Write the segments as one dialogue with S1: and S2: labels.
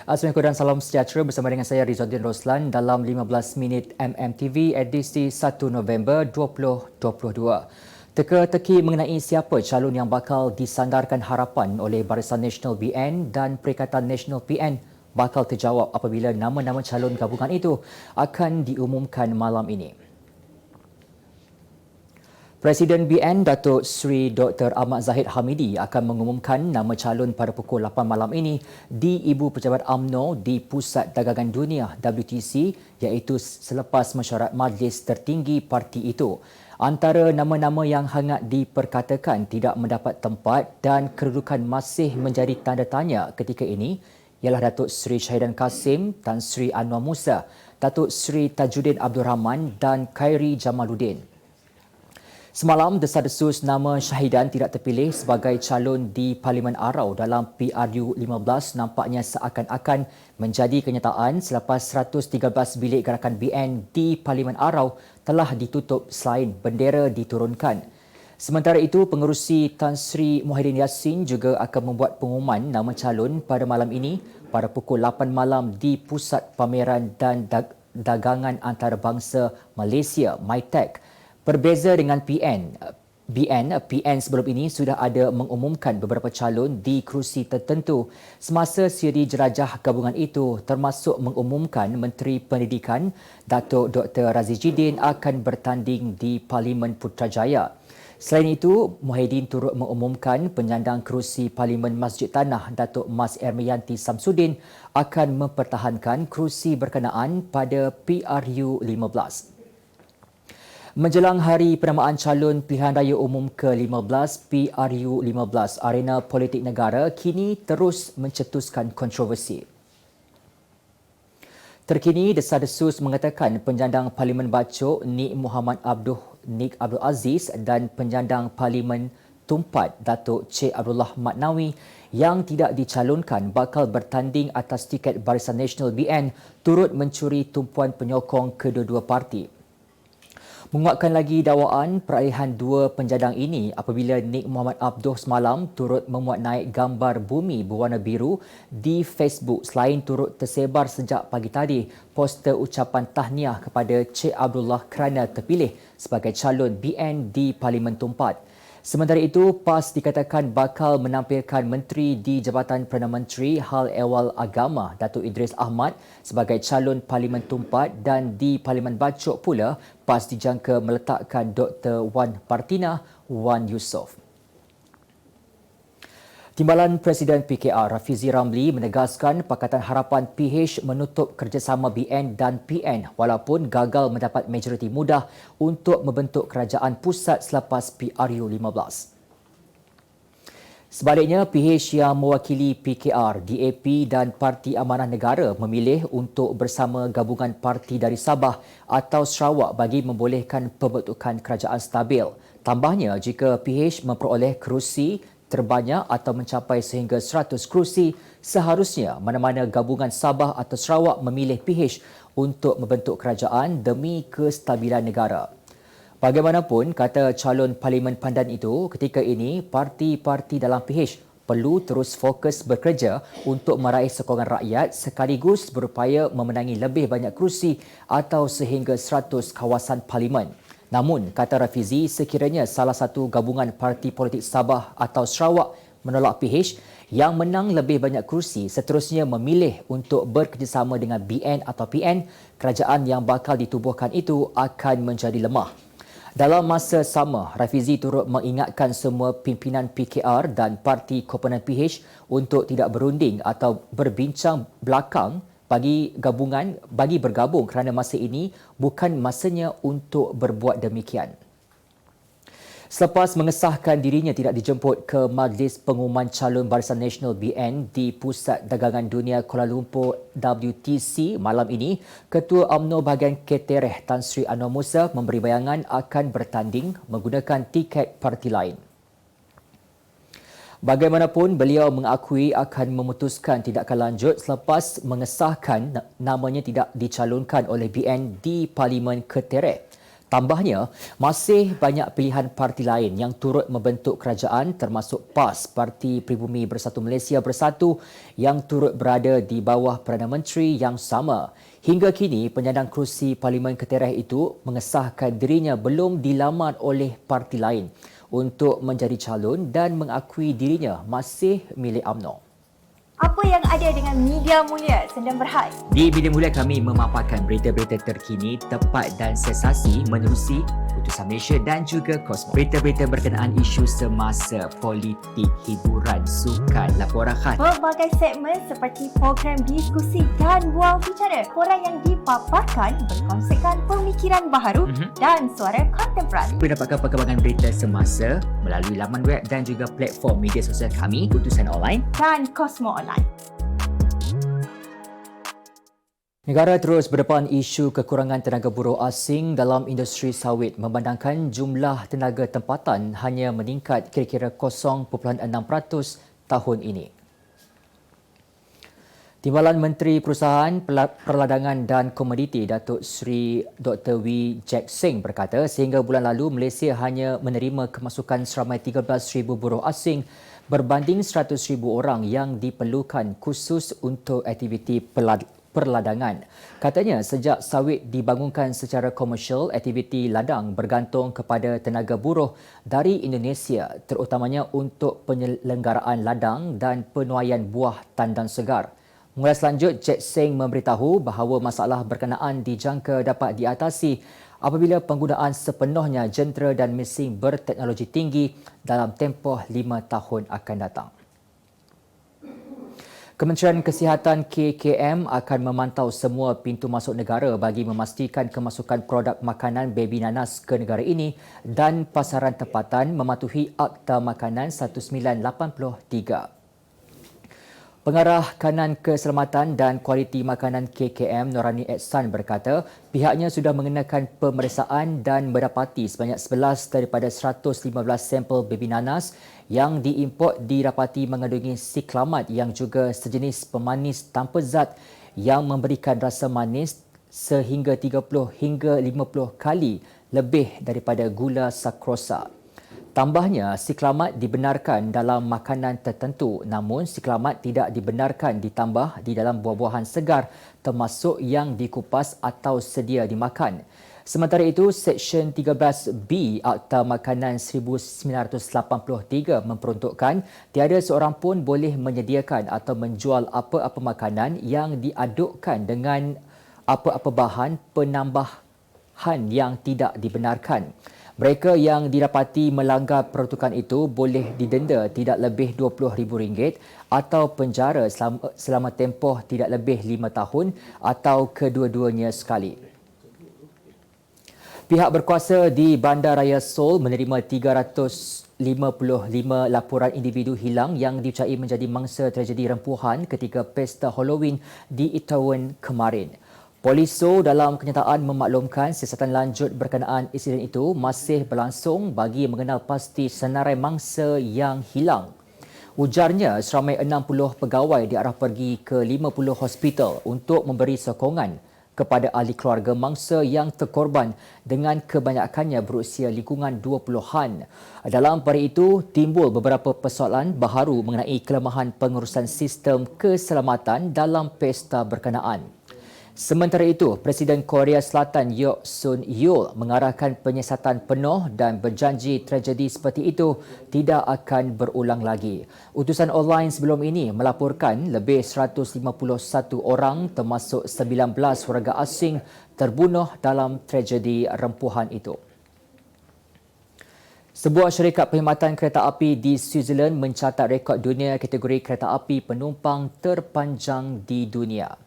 S1: Assalamualaikum dan salam sejahtera bersama dengan saya Rizzuddin Roslan dalam 15 minit MMTV edisi 1 November 2022. Teka-teki mengenai siapa calon yang bakal disandarkan harapan oleh Barisan Nasional BN dan Perikatan Nasional PN bakal terjawab apabila nama-nama calon gabungan itu akan diumumkan malam ini. Presiden BN Datuk Seri Dr. Ahmad Zahid Hamidi akan mengumumkan nama calon pada pukul 8 malam ini di Ibu Pejabat UMNO di Pusat Dagangan Dunia WTC iaitu selepas mesyuarat majlis tertinggi parti itu. Antara nama-nama yang hangat diperkatakan tidak mendapat tempat dan kedudukan masih menjadi tanda tanya ketika ini ialah Datuk Seri Syahidan Kasim, Tan Sri Anwar Musa, Datuk Seri Tajuddin Abdul Rahman dan Khairi Jamaluddin. Semalam, desas-desus nama Syahidan tidak terpilih sebagai calon di Parlimen Arau dalam PRU 15 nampaknya seakan-akan menjadi kenyataan selepas 113 bilik gerakan BN di Parlimen Arau telah ditutup selain bendera diturunkan. Sementara itu, pengerusi Tan Sri Muhyiddin Yassin juga akan membuat pengumuman nama calon pada malam ini pada pukul 8 malam di Pusat Pameran dan Dagangan Antarabangsa Malaysia, MITEC. Berbeza dengan BN sebelum ini sudah ada mengumumkan beberapa calon di kerusi tertentu semasa siri jelajah gabungan itu termasuk mengumumkan Menteri Pendidikan Datuk Dr. Razidin akan bertanding di Parlimen Putrajaya. Selain itu, Muhyiddin turut mengumumkan penyandang kerusi Parlimen Masjid Tanah Datuk Mas Ermiyanti Samsudin akan mempertahankan kerusi berkenaan pada PRU 15. Menjelang hari penamaan calon pilihan raya umum ke-15 PRU 15, arena politik negara kini terus mencetuskan kontroversi. Terkini, desas-desus mengatakan penyandang Parlimen Bacok Nik Muhammad Nik Abdul Aziz dan penyandang Parlimen Tumpat Datuk Cik Abdullah Maknawi yang tidak dicalonkan bakal bertanding atas tiket Barisan Nasional BN turut mencuri tumpuan penyokong kedua-dua parti. Menguatkan lagi dakwaan peralihan dua penjadang ini apabila Nik Muhammad Abduh semalam turut memuat naik gambar bumi berwarna biru di Facebook selain turut tersebar sejak pagi tadi poster ucapan tahniah kepada Cik Abdullah kerana terpilih sebagai calon BN di Parlimen Tumpat. Sementara itu, PAS dikatakan bakal menampilkan Menteri di Jabatan Perdana Menteri Hal Ehwal Agama Datuk Idris Ahmad sebagai calon Parlimen Tumpat dan di Parlimen Bacok pula PAS dijangka meletakkan Dr. Wan Partina Wan Yusof. Timbalan Presiden PKR Rafizi Ramli menegaskan Pakatan Harapan PH menutup kerjasama BN dan PN walaupun gagal mendapat majoriti mudah untuk membentuk kerajaan pusat selepas PRU 15. Sebaliknya, PH yang mewakili PKR, DAP dan Parti Amanah Negara memilih untuk bersama gabungan parti dari Sabah atau Sarawak bagi membolehkan pembentukan kerajaan stabil. Tambahnya, jika PH memperoleh kerusi terbanyak atau mencapai sehingga 100 kerusi, seharusnya mana-mana gabungan Sabah atau Sarawak memilih PH untuk membentuk kerajaan demi kestabilan negara. Bagaimanapun, kata calon Parlimen Pandan itu, ketika ini parti-parti dalam PH perlu terus fokus bekerja untuk meraih sokongan rakyat sekaligus berupaya memenangi lebih banyak kerusi atau sehingga 100 kawasan parlimen. Namun, kata Rafizi, sekiranya salah satu gabungan parti politik Sabah atau Sarawak menolak PH yang menang lebih banyak kerusi, seterusnya memilih untuk bekerjasama dengan BN atau PN, kerajaan yang bakal ditubuhkan itu akan menjadi lemah. Dalam masa sama, Rafizi turut mengingatkan semua pimpinan PKR dan parti komponen PH untuk tidak berunding atau berbincang belakang bagi bergabung kerana masa ini bukan masanya untuk berbuat demikian. Selepas mengesahkan dirinya tidak dijemput ke Majlis Pengumuman Calon Barisan Nasional BN di Pusat Dagangan Dunia Kuala Lumpur WTC malam ini, Ketua UMNO bahagian Ketereh Tan Sri Anwar Musa memberi bayangan akan bertanding menggunakan tiket parti lain. Bagaimanapun, beliau mengakui akan memutuskan tindakan lanjut selepas mengesahkan namanya tidak dicalonkan oleh BN di Parlimen Ketereh. Tambahnya, masih banyak pilihan parti lain yang turut membentuk kerajaan termasuk PAS, Parti Pribumi Bersatu Malaysia Bersatu yang turut berada di bawah Perdana Menteri yang sama. Hingga kini, penyandang kerusi Parlimen Ketereh itu mengesahkan dirinya belum dilamar oleh parti lain untuk menjadi calon dan mengakui dirinya masih milik UMNO.
S2: Apa yang ada dengan Media Mulia Sendang Berhad?
S1: Di Media Mulia kami memaparkan berita-berita terkini, tepat dan sensasi menerusi Utusan Malaysia dan juga Kosmos. Berita-berita berkenaan isu semasa, politik, hiburan, sukan, laporan khas.
S2: Pelbagai segmen seperti program diskusi dan bual bicara. Korang yang dipaparkan berkongsikan pemikiran baharu dan suara kontemporari.
S1: Mendapatkan perkembangan berita semasa melalui laman web dan juga platform media sosial kami, Utusan Online
S2: dan Kosmo Online.
S1: Negara terus berdepan isu kekurangan tenaga buruh asing dalam industri sawit memandangkan jumlah tenaga tempatan hanya meningkat kira-kira 0.6% tahun ini. Timbalan Menteri Perusahaan, Perladangan dan Komoditi Datuk Seri Dr. Wee Jack Seng berkata sehingga bulan lalu Malaysia hanya menerima kemasukan seramai 13,000 buruh asing berbanding 100,000 orang yang diperlukan khusus untuk aktiviti perladangan. Katanya sejak sawit dibangunkan secara komersial, aktiviti ladang bergantung kepada tenaga buruh dari Indonesia terutamanya untuk penyelenggaraan ladang dan penuaian buah tandan segar. Mengulas lanjut, Jack Seng memberitahu bahawa masalah berkenaan dijangka dapat diatasi apabila penggunaan sepenuhnya jentera dan mesin berteknologi tinggi dalam tempoh 5 tahun akan datang. Kementerian Kesihatan KKM akan memantau semua pintu masuk negara bagi memastikan kemasukan produk makanan baby nanas ke negara ini dan pasaran tempatan mematuhi Akta Makanan 1983. Pengarah Kanan Keselamatan dan Kualiti Makanan KKM Norani Ehsan berkata pihaknya sudah mengenakan pemeriksaan dan mendapati sebanyak 11 daripada 115 sampel baby nanas yang diimport didapati mengandungi siklamat yang juga sejenis pemanis tanpa zat yang memberikan rasa manis sehingga 30 hingga 50 kali lebih daripada gula sakrosa. Tambahnya, siklamat dibenarkan dalam makanan tertentu namun siklamat tidak dibenarkan ditambah di dalam buah-buahan segar termasuk yang dikupas atau sedia dimakan. Sementara itu, Seksyen 13B Akta Makanan 1983 memperuntukkan tiada seorang pun boleh menyediakan atau menjual apa-apa makanan yang diadukkan dengan apa-apa bahan penambahan yang tidak dibenarkan. Mereka yang didapati melanggar peruntukan itu boleh didenda tidak lebih RM20,000 atau penjara selama tempoh tidak lebih 5 tahun atau kedua-duanya sekali. Pihak berkuasa di Bandaraya Seoul menerima 355 laporan individu hilang yang dicari menjadi mangsa tragedi rempuhan ketika pesta Halloween di Itaewon kemarin. Polis Seoul dalam kenyataan memaklumkan siasatan lanjut berkenaan insiden itu masih berlangsung bagi mengenal pasti senarai mangsa yang hilang. Ujarnya, seramai 60 pegawai diarah pergi ke 50 hospital untuk memberi sokongan kepada ahli keluarga mangsa yang terkorban dengan kebanyakannya berusia lingkungan 20-an. Dalam pada itu, timbul beberapa persoalan baharu mengenai kelemahan pengurusan sistem keselamatan dalam pesta berkenaan. Sementara itu, Presiden Korea Selatan Yoon Suk Yeol mengarahkan penyiasatan penuh dan berjanji tragedi seperti itu tidak akan berulang lagi. Utusan online sebelum ini melaporkan lebih 151 orang termasuk 19 warga asing terbunuh dalam tragedi rempuhan itu. Sebuah syarikat perkhidmatan kereta api di Switzerland mencatat rekod dunia kategori kereta api penumpang terpanjang di dunia.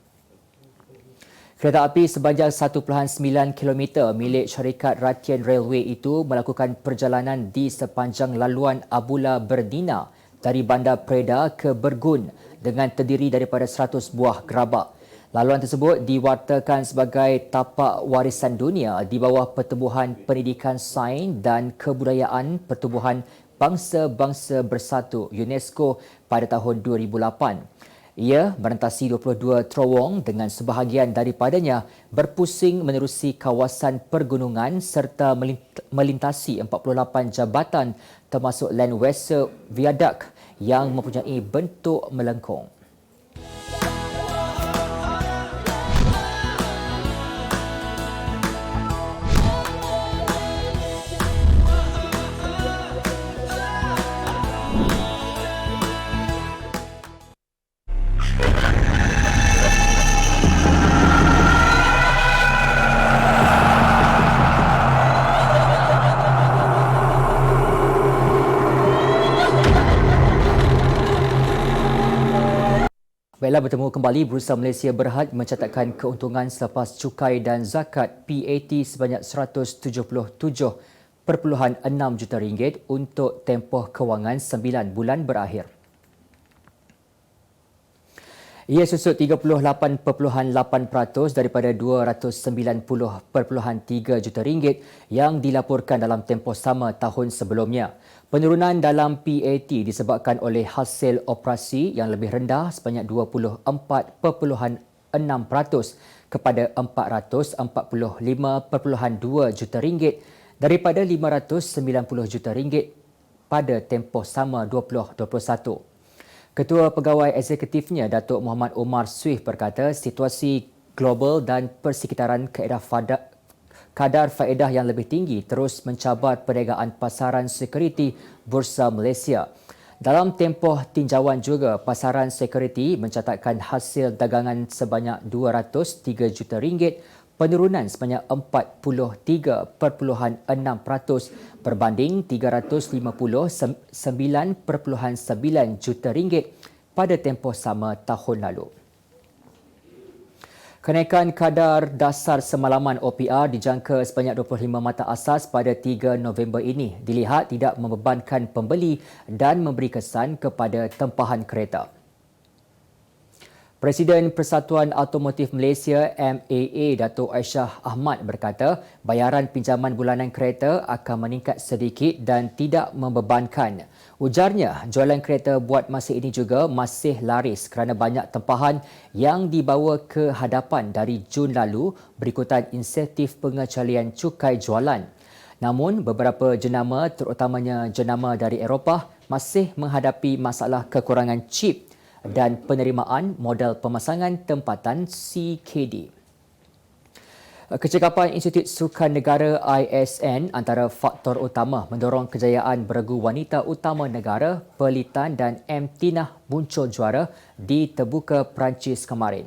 S1: Kereta api sepanjang 1.9 km milik syarikat Ratian Railway itu melakukan perjalanan di sepanjang laluan Abula Bernina dari Bandar Preda ke Bergun dengan terdiri daripada 100 buah gerabak. Laluan tersebut diwartakan sebagai tapak warisan dunia di bawah Pertubuhan Pendidikan Sains dan Kebudayaan Pertubuhan Bangsa-Bangsa Bersatu UNESCO pada tahun 2008. Ia merentasi 22 terowong dengan sebahagian daripadanya berpusing menerusi kawasan pergunungan serta melintasi 48 jabatan termasuk Land Wesser Viaduct yang mempunyai bentuk melengkung. Baiklah, bertemu kembali. Bursa Malaysia Berhad mencatatkan keuntungan selepas cukai dan zakat PAT sebanyak 177.6 juta ringgit untuk tempoh kewangan 9 bulan berakhir. Ia susut 38.8% daripada 290.3 juta ringgit yang dilaporkan dalam tempoh sama tahun sebelumnya. Penurunan dalam PAT disebabkan oleh hasil operasi yang lebih rendah sebanyak 24.6% kepada 445.2 juta ringgit daripada 590 juta ringgit pada tempoh sama 2021. Ketua Pegawai Eksekutifnya Datuk Muhammad Omar Swih berkata situasi global dan persekitaran kadar faedah yang lebih tinggi terus mencabar perniagaan pasaran sekuriti Bursa Malaysia. Dalam tempoh tinjauan juga, pasaran sekuriti mencatatkan hasil dagangan sebanyak 203 juta ringgit, penurunan sebanyak 43.6% berbanding 359.9 juta ringgit pada tempoh sama tahun lalu. Kenaikan kadar dasar semalaman OPR dijangka sebanyak 25 mata asas pada 3 November ini dilihat tidak membebankan pembeli dan memberi kesan kepada tempahan kereta. Presiden Persatuan Automotif Malaysia MAA Datuk Aisyah Ahmad berkata bayaran pinjaman bulanan kereta akan meningkat sedikit dan tidak membebankan. Ujarnya, jualan kereta buat masa ini juga masih laris kerana banyak tempahan yang dibawa ke hadapan dari Jun lalu berikutan insentif pengecualian cukai jualan. Namun, beberapa jenama terutamanya jenama dari Eropah masih menghadapi masalah kekurangan chip dan penerimaan modal pemasangan tempatan CKD. Kecekapan Institut Sukan Negara ISN antara faktor utama mendorong kejayaan beregu wanita utama negara Perlitan dan M. Tinah muncul juara di Terbuka Perancis kemarin.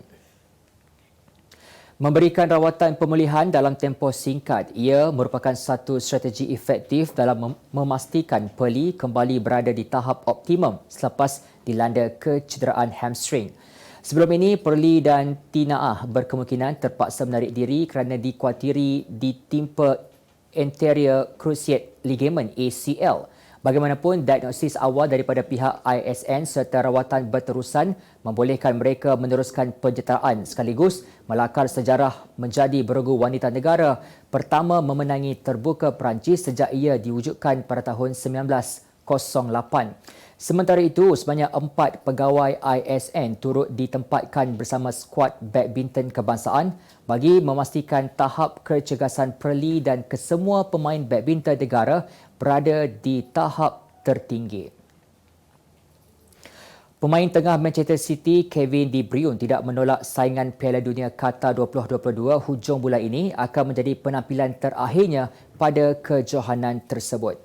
S1: Memberikan rawatan pemulihan dalam tempoh singkat, ia merupakan satu strategi efektif dalam memastikan Pearly kembali berada di tahap optimum selepas dilanda kecederaan hamstring. Sebelum ini, Pearly dan Tina berkemungkinan terpaksa menarik diri kerana dikuatiri ditimpa anterior cruciate ligament ACL. Bagaimanapun, diagnosis awal daripada pihak ISN serta rawatan berterusan membolehkan mereka meneruskan penjejaan sekaligus melakar sejarah menjadi beregu wanita negara pertama memenangi Terbuka Perancis sejak ia diwujudkan pada tahun 1908. Sementara itu, sebanyak 4 pegawai ISN turut ditempatkan bersama skuad badminton kebangsaan bagi memastikan tahap kecergasan Pearly dan kesemua pemain badminton negara berada di tahap tertinggi. Pemain tengah Manchester City Kevin De Bruyne tidak menolak saingan Piala Dunia Qatar 2022 hujung bulan ini akan menjadi penampilan terakhirnya pada kejohanan tersebut.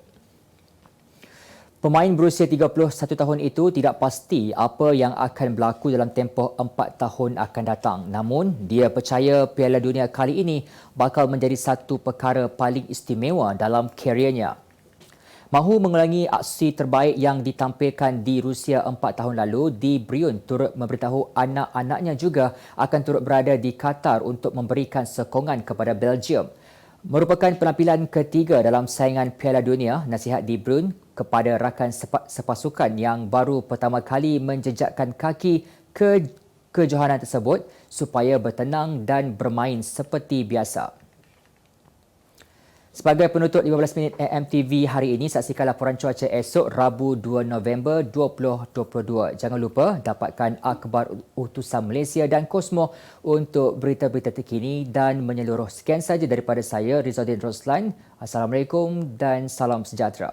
S1: Pemain berusia 31 tahun itu tidak pasti apa yang akan berlaku dalam tempoh 4 tahun akan datang. Namun, dia percaya Piala Dunia kali ini bakal menjadi satu perkara paling istimewa dalam keriernya. Mahu mengulangi aksi terbaik yang ditampilkan di Rusia 4 tahun lalu, De Bruyne turut memberitahu anak-anaknya juga akan turut berada di Qatar untuk memberikan sokongan kepada Belgium. Merupakan penampilan ketiga dalam saingan Piala Dunia, nasihat De Bruyne kepada rakan sepasukan yang baru pertama kali menjejakkan kaki ke kejohanan tersebut supaya bertenang dan bermain seperti biasa. Sebagai penutup 15 minit AMTV hari ini, saksikan laporan cuaca esok Rabu 2 November 2022. Jangan lupa dapatkan akhbar utusan Malaysia dan Kosmo untuk berita-berita terkini dan menyeluruh. Sekian saja daripada saya, Rizaldin Roslan. Assalamualaikum dan salam sejahtera.